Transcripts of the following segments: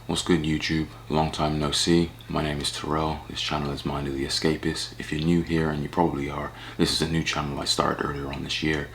What's good, YouTube? Long time no see. My name is Terrell. This channel is Mind of the Escapist. If you're new here, and you probably are, this is a new channel I started earlier on this year,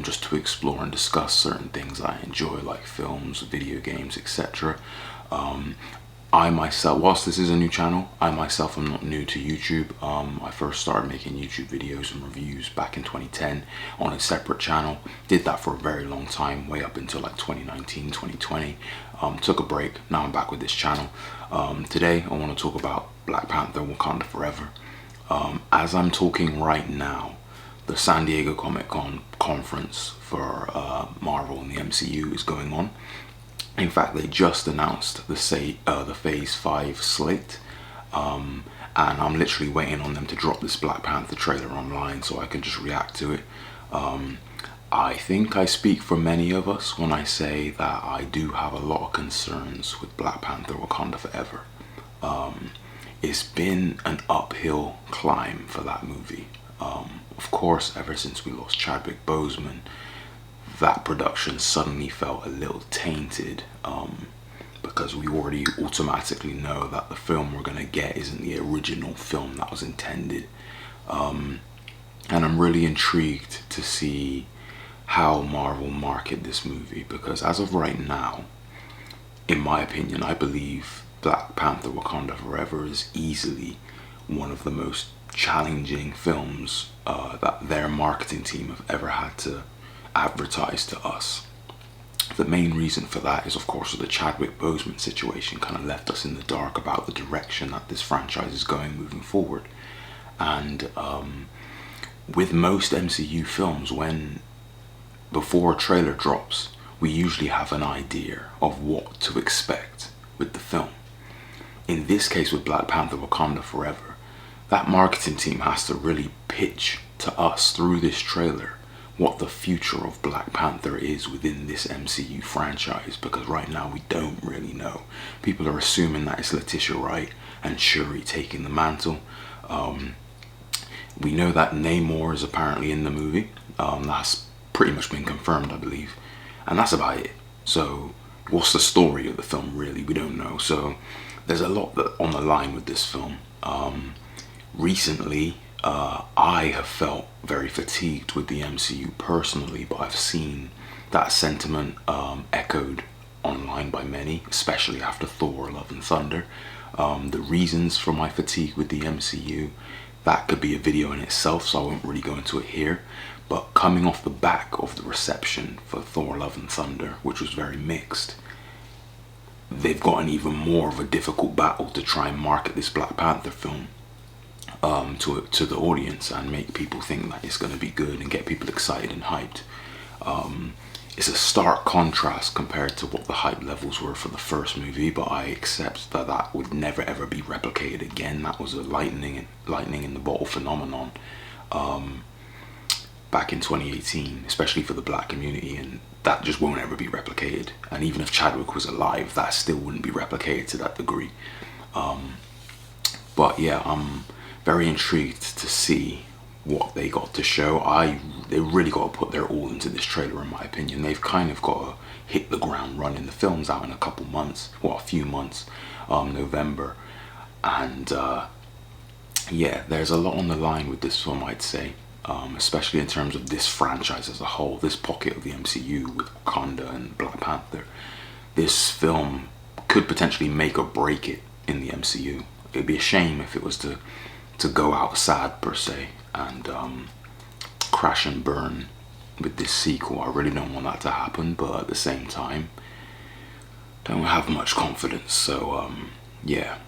just to explore and discuss certain things I enjoy, like films, video games, etc. I myself, whilst this is a new channel, I myself am not new to YouTube. I first started making YouTube videos and reviews back in 2010 on a separate channel. Did that for a very long time, way up until like 2019, 2020. Took a break, now I'm back with this channel. Today I want to talk about Black Panther, Wakanda Forever. As I'm talking right now, the San Diego Comic-Con conference for Marvel and the MCU is going on. In fact, they just announced the Phase 5 slate, and I'm literally waiting on them to drop this Black Panther trailer online so I can just react to it. I think I speak for many of us when I say that I do have a lot of concerns with Black Panther Wakanda Forever. It's been an uphill climb for that movie. Of course, ever since we lost Chadwick Boseman, that production suddenly felt a little tainted, because we already automatically know that the film we're gonna get isn't the original film that was intended. And I'm really intrigued to see how Marvel market this movie, because as of right now, in my opinion, I believe Black Panther Wakanda Forever is easily one of the most challenging films that their marketing team have ever had to advertise to us. The main reason for that is, of course, the Chadwick Boseman situation kind of left us in the dark about the direction that this franchise is going moving forward. And with most MCU films, before a trailer drops, we usually have an idea of what to expect with the film. In this case, with Black Panther Wakanda Forever, that marketing team has to really pitch to us through this trailer what the future of Black Panther is within this MCU franchise, because right now we don't really know. People are assuming that it's Letitia Wright and Shuri taking the mantle. We know that Namor is apparently in the movie. That's pretty much been confirmed, I believe, and that's about it. So what's the story of the film, really? We don't know. So there's a lot on the line with this film. Recently, I have felt very fatigued with the MCU personally, but I've seen that sentiment echoed online by many, especially after Thor: Love and Thunder. The reasons for my fatigue with the MCU, that could be a video in itself, so I won't really go into it here. But coming off the back of the reception for Thor: Love and Thunder, which was very mixed, they've got an even more of a difficult battle to try and market this Black Panther film to the audience and make people think that it's going to be good and get people excited and hyped. It's a stark contrast compared to what the hype levels were for the first movie, but I accept that that would never ever be replicated again. That was a lightning in the bottle phenomenon back in 2018, especially for the black community, and that just won't ever be replicated. And even if Chadwick was alive, that still wouldn't be replicated to that degree. But yeah, I'm very intrigued to see what they got to show. They really got to put their all into this trailer, in my opinion. They've kind of got to hit the ground running. The film's out in a couple months, well, a few months, November, and yeah, there's a lot on the line with this film, I'd say, especially in terms of this franchise as a whole, this pocket of the MCU with Wakanda and Black Panther. This film could potentially make or break it in the MCU. It'd be a shame if it was to go out sad, per se, and crash and burn with this sequel. I really don't want that to happen, but at the same time, don't have much confidence. So yeah,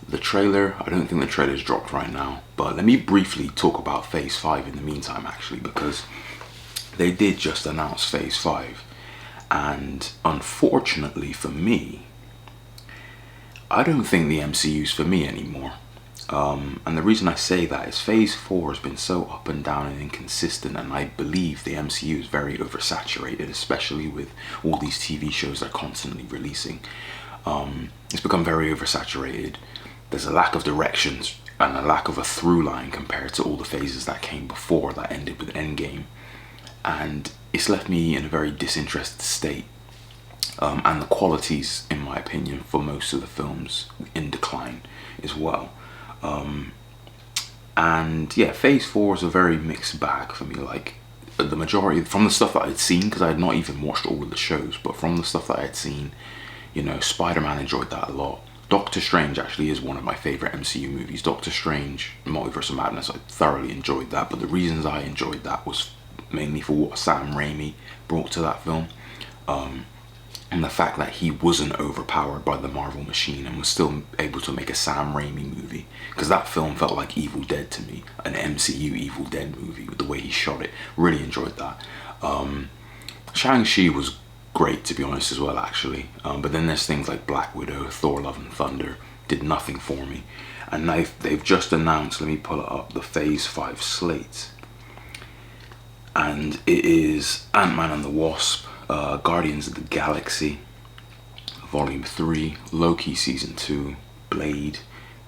the trailer, I don't think the trailer's dropped right now, but let me briefly talk about Phase 5 in the meantime, actually, because they did just announce Phase 5, and unfortunately for me, I don't think the MCU's for me anymore. And the reason I say that is Phase 4 has been so up and down and inconsistent, and I believe the MCU is very oversaturated, especially with all these TV shows they're constantly releasing. It's become very oversaturated. There's a lack of directions and a lack of a through line compared to all the phases that came before that ended with Endgame, and it's left me in a very disinterested state. and the quality's, in my opinion, for most of the films in decline as well. And yeah, Phase 4 is a very mixed bag for me. Like, the majority, from the stuff that I'd seen, because I had not even watched all of the shows, but from the stuff that I had seen, you know, Spider-Man, enjoyed that a lot. Doctor Strange actually is one of my favorite MCU movies. Doctor Strange, Multiverse of Madness, I thoroughly enjoyed that, but the reasons I enjoyed that was mainly for what Sam Raimi brought to that film. And the fact that he wasn't overpowered by the Marvel machine and was still able to make a Sam Raimi movie. Because that film felt like Evil Dead to me, an MCU Evil Dead movie, with the way he shot it. Really enjoyed that. Shang-Chi was great, to be honest, as well, actually. But then there's things like Black Widow, Thor Love and Thunder, did nothing for me. And they've just announced, let me pull it up, the Phase 5 slate. And it is Ant-Man and the Wasp, Guardians of the Galaxy, Volume 3, Loki Season 2, Blade,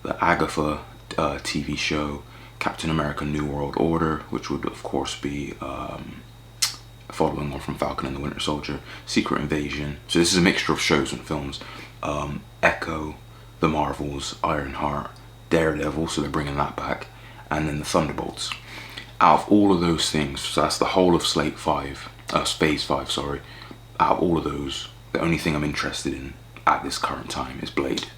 the Agatha TV show, Captain America New World Order, which would of course be following on from Falcon and the Winter Soldier, Secret Invasion. So this is a mixture of shows and films. Echo, The Marvels, Ironheart, Daredevil, so they're bringing that back, and then the Thunderbolts. Out of all of those things, so that's the whole of Slate 5, Phase 5, sorry. Out of all of those, the only thing I'm interested in at this current time is Blade.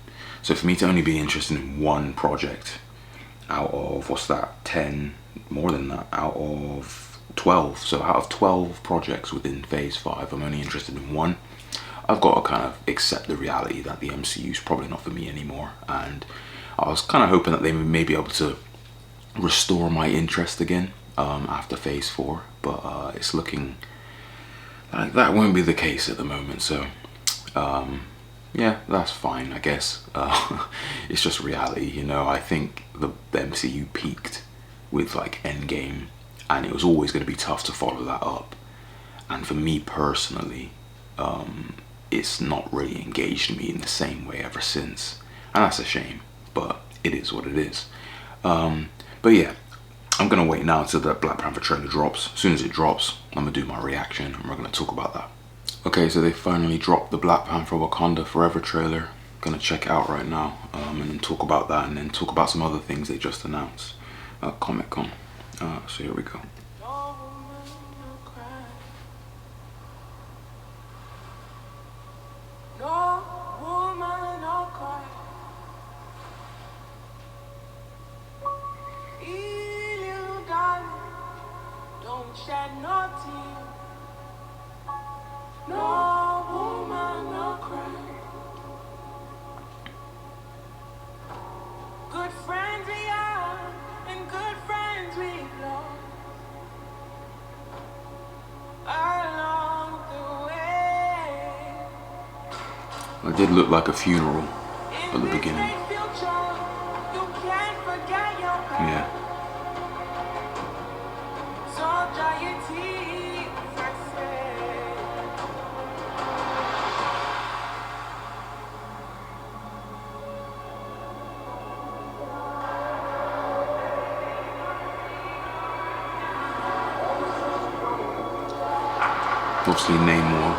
So for me to only be interested in one project out of, what's that, 10, more than that, out of 12. So out of 12 projects within Phase 5, I'm only interested in one. I've got to kind of accept the reality that the MCU is probably not for me anymore. And I was kind of hoping that they may be able to restore my interest again after Phase 4, but it's looking like that won't be the case at the moment. So yeah, that's fine, I guess. It's just reality, you know. I think the MCU peaked with like Endgame, and it was always going to be tough to follow that up. And for me personally, it's not really engaged me in the same way ever since, and that's a shame, but it is what it is. But yeah, I'm gonna wait now until that Black Panther trailer drops. As soon as it drops, I'm gonna do my reaction and we're gonna talk about that. Okay, so they finally dropped the Black Panther Wakanda Forever trailer. Gonna check it out right now, and then talk about that, and then talk about some other things they just announced. Comic-Con. So here we go. Shed no tear, no woman, no cry. Good friends we are, and good friends we've lost along the way. It did look like a funeral at the beginning. Yeah. Obviously Namor.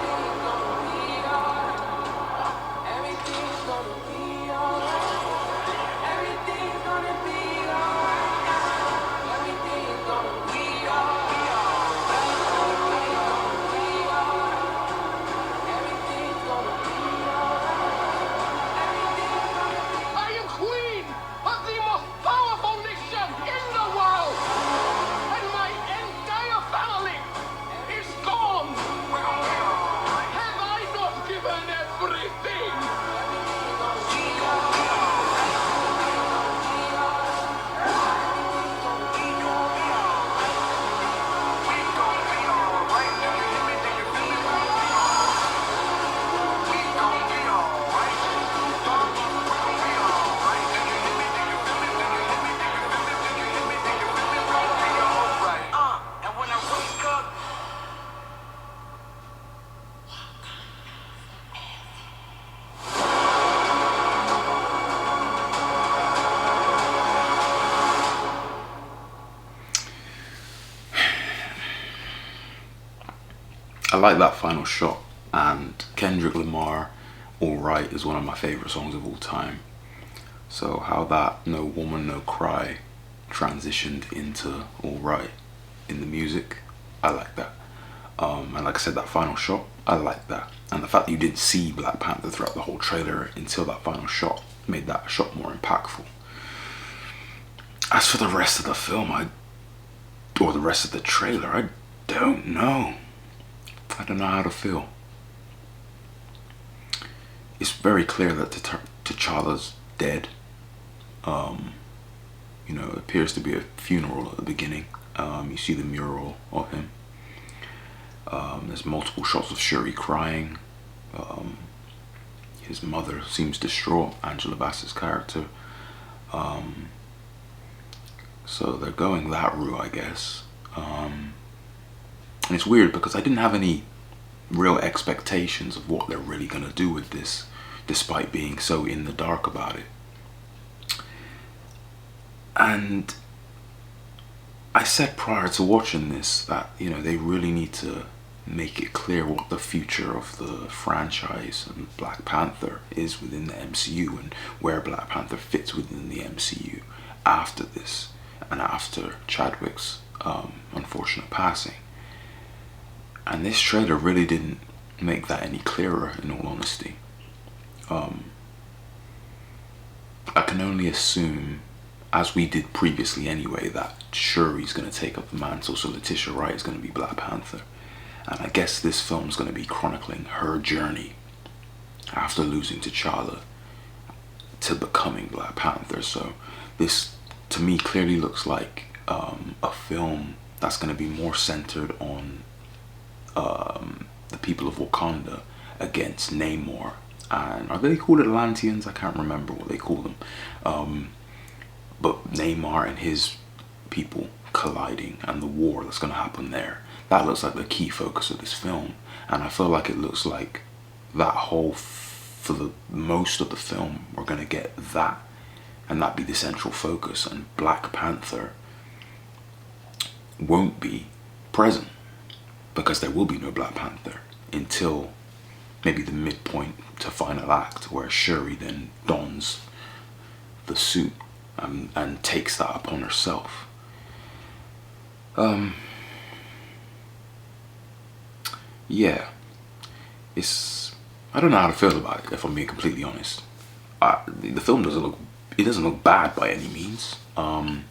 I like that final shot And Kendrick Lamar, Alright, is one of my favorite songs of all time. So how that No Woman No Cry transitioned into Alright in the music, I like that. And like I said, that final shot, I like that. And the fact that you didn't see Black Panther throughout the whole trailer until that final shot made that shot more impactful. As for the rest of the film, or the rest of the trailer, I don't know. I don't know how to feel. It's very clear that T'Challa's dead. It appears to be a funeral at the beginning. You see the mural of him. There's multiple shots of Shuri crying. His mother seems distraught, Angela Bassett's character. So they're going that route, I guess. And it's weird because I didn't have any real expectations of what they're really going to do with this, despite being so in the dark about it. And I said prior to watching this that, they really need to make it clear what the future of the franchise and Black Panther is within the MCU, and where Black Panther fits within the MCU after this and after Chadwick's unfortunate passing. And this trailer really didn't make that any clearer, in all honesty. I can only assume, as we did previously anyway, that Shuri's going to take up the mantle, so Letitia Wright is going to be Black Panther. And I guess this film's going to be chronicling her journey after losing T'Challa to becoming Black Panther. So this, to me, clearly looks like a film that's going to be more centered on the people of Wakanda against Namor. And are they called Atlanteans? I can't remember what they call them. But Namor and his people colliding and the war that's going to happen there. That looks like the key focus of this film. And I feel like it looks like that whole, for the most of the film, we're going to get that. And that be the central focus. And Black Panther won't be present, because there will be no Black Panther until maybe the midpoint to final act, where Shuri then dons the suit and takes that upon herself. Yeah, I don't know how to feel about it, if I'm being completely honest. The film doesn't look bad by any means. At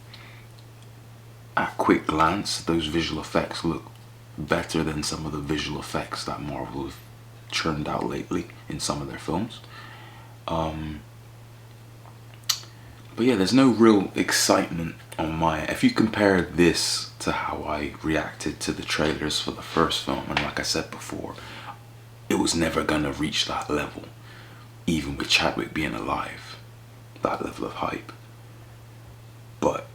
quick glance, those visual effects look better than some of the visual effects that Marvel have churned out lately in some of their films. But yeah, there's no real excitement on my... If you compare this to how I reacted to the trailers for the first film, and like I said before, it was never gonna reach that level, even with Chadwick being alive, that level of hype. But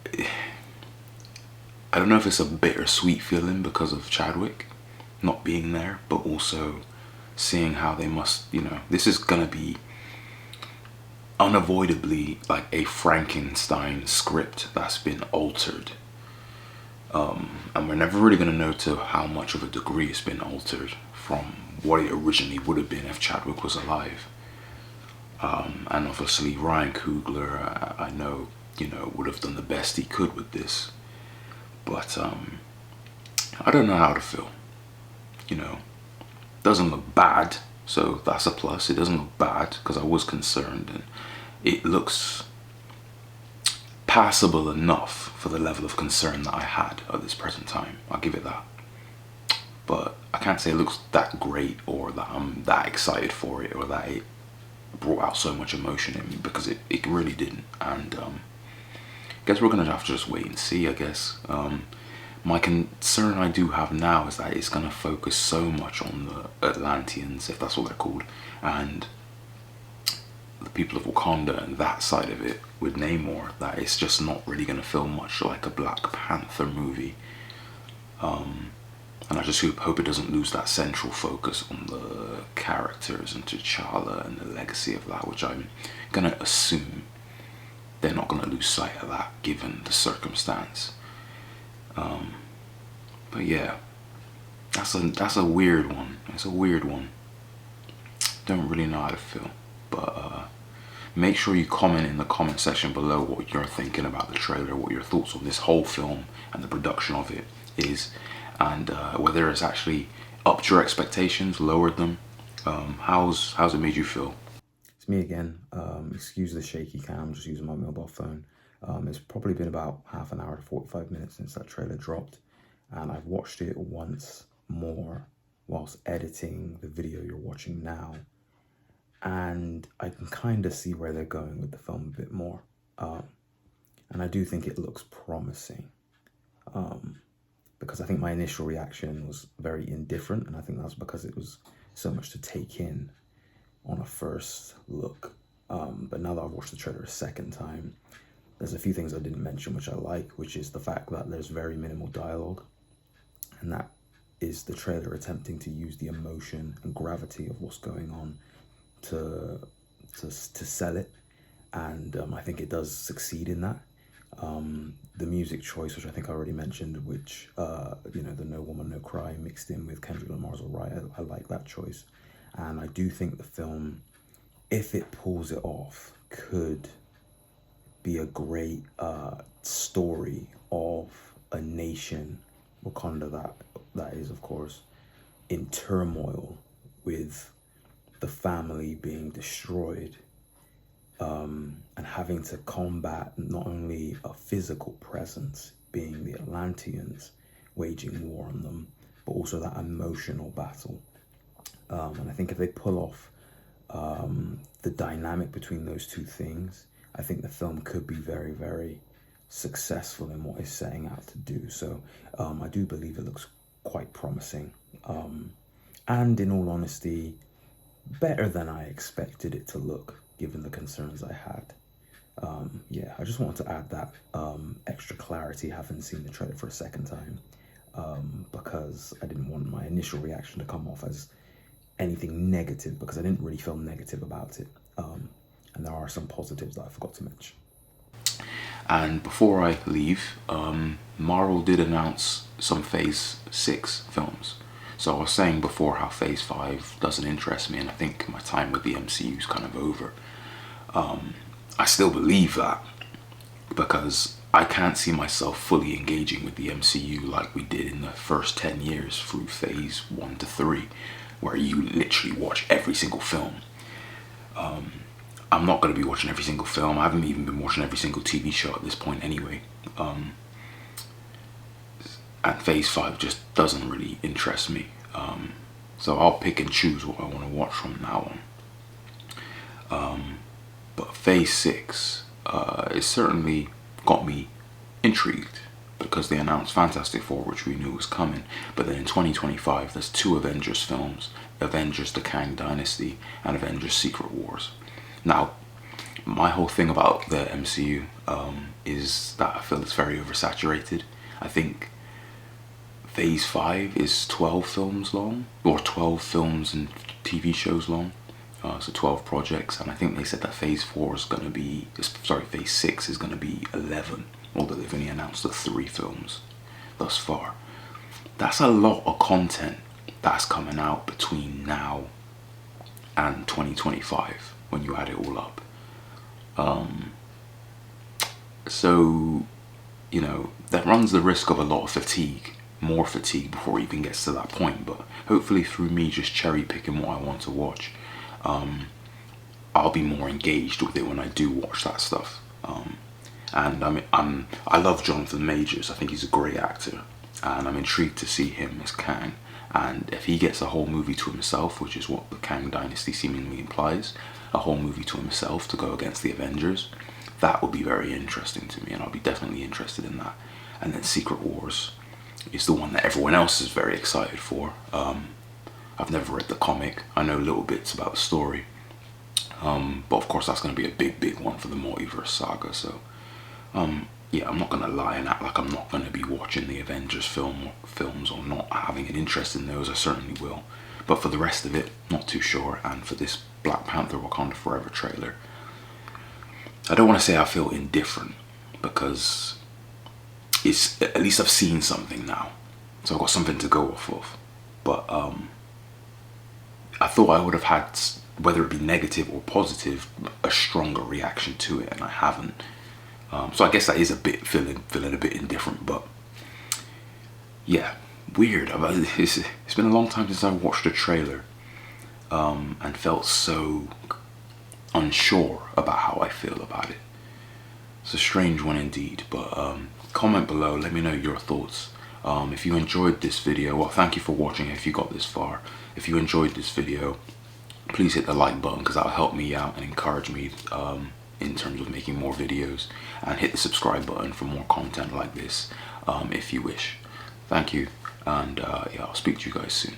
I don't know if it's a bittersweet feeling because of Chadwick not being there, but also seeing how they must, this is gonna be unavoidably like a Frankenstein script that's been altered. And we're never really gonna know to how much of a degree it's been altered from what it originally would have been if Chadwick was alive. And obviously Ryan Coogler, I know, would have done the best he could with this. But I don't know how to feel. Doesn't look bad, so that's a plus. It doesn't look bad because I was concerned, and it looks passable enough for the level of concern that I had at this present time. I'll give it that. But I can't say it looks that great, or that I'm that excited for it, or that it brought out so much emotion in me, because it really didn't. And I guess we're gonna have to just wait and see, I guess. My concern I do have now is that it's gonna focus so much on the Atlanteans, if that's what they're called, and the people of Wakanda and that side of it with Namor, that it's just not really gonna feel much like a Black Panther movie. And I just hope it doesn't lose that central focus on the characters and T'Challa and the legacy of that, which I'm gonna assume they're not gonna lose sight of that given the circumstance. But yeah, that's a weird one. It's a weird one. don't really know how to feel. But make sure you comment in the comment section below what you're thinking about the trailer, what your thoughts on this whole film and the production of it is, and whether it's actually upped your expectations, lowered them. How's it made you feel? It's me again. Excuse the shaky cam, I'm just using my mobile phone. It's probably been about half an hour to 45 minutes since that trailer dropped, and I've watched it once more whilst editing the video you're watching now, and I can kind of see where they're going with the film a bit more. And I do think it looks promising, because I think my initial reaction was very indifferent, and I think that's because it was so much to take in on a first look. But now that I've watched the trailer a second time, there's a few things I didn't mention which I like, which is the fact that there's very minimal dialogue, and that is the trailer attempting to use the emotion and gravity of what's going on to sell it, and I think it does succeed in that. The music choice, which I think I already mentioned, which the No Woman No Cry mixed in with Kendrick Lamar's Alright, I like that choice, and I do think the film, if it pulls it off, could be a great story of a nation, Wakanda, that is, of course, in turmoil, with the family being destroyed, and having to combat not only a physical presence, being the Atlanteans waging war on them, but also that emotional battle. And I think if they pull off the dynamic between those two things, I think the film could be very, very successful in what it's setting out to do. So I do believe it looks quite promising. And in all honesty, better than I expected it to look, given the concerns I had. I just wanted to add that extra clarity, having seen the trailer for a second time, because I didn't want my initial reaction to come off as anything negative, because I didn't really feel negative about it. And there are some positives that I forgot to mention. And before I leave, Marvel did announce some Phase 6 films. So I was saying before how Phase 5 doesn't interest me, and I think my time with the MCU is kind of over. I still believe that, because I can't see myself fully engaging with the MCU like we did in the first 10 years through Phase 1 to 3, where you literally watch every single film. I'm not going to be watching every single film. I haven't even been watching every single TV show at this point anyway. And Phase 5 just doesn't really interest me. So I'll pick and choose what I want to watch from now on. But Phase 6 it certainly got me intrigued, because they announced Fantastic Four, which we knew was coming. But then in 2025, there's 2 Avengers films, Avengers The Kang Dynasty and Avengers Secret Wars. Now, my whole thing about the MCU is that I feel it's very oversaturated. I think Phase 5 is 12 films long, or 12 films and TV shows long. So 12 projects, and I think they said that Phase 6 is going to be 11, although they've only announced the 3 films thus far. That's a lot of content that's coming out between now and 2025 when you add it all up. So, that runs the risk of a lot of fatigue, more fatigue before it even gets to that point. But hopefully through me just cherry picking what I want to watch, I'll be more engaged with it when I do watch that stuff. And I love Jonathan Majors. I think he's a great actor, and I'm intrigued to see him as Kang. And if he gets a whole movie to himself, which is what the Kang Dynasty seemingly implies, a whole movie to himself to go against the Avengers, that would be very interesting to me, and I'll be definitely interested in that. And then Secret Wars is the one that everyone else is very excited for. I've never read the comic. I know little bits about the story. But of course that's going to be a big one for the multiverse saga. So I'm not going to lie and act like I'm not going to be watching the Avengers films or not having an interest in those. I certainly will. But for the rest of it, not too sure. And for this Black Panther Wakanda Forever trailer, I don't want to say I feel indifferent, because it's, at least I've seen something now, so I've got something to go off of. But I thought I would have had whether it be negative or positive, a stronger reaction to it, and I haven't. So I guess that is a bit feeling a bit indifferent, but yeah, weird. It's been a long time since I watched a trailer and felt so unsure about how I feel about it. It's a strange one indeed, but comment below, let me know your thoughts. If you enjoyed this video, well, thank you for watching if you got this far. If you enjoyed this video, please hit the like button because that'll help me out and encourage me in terms of making more videos, and hit the subscribe button for more content like this if you wish. Thank you, and yeah, I'll speak to you guys soon.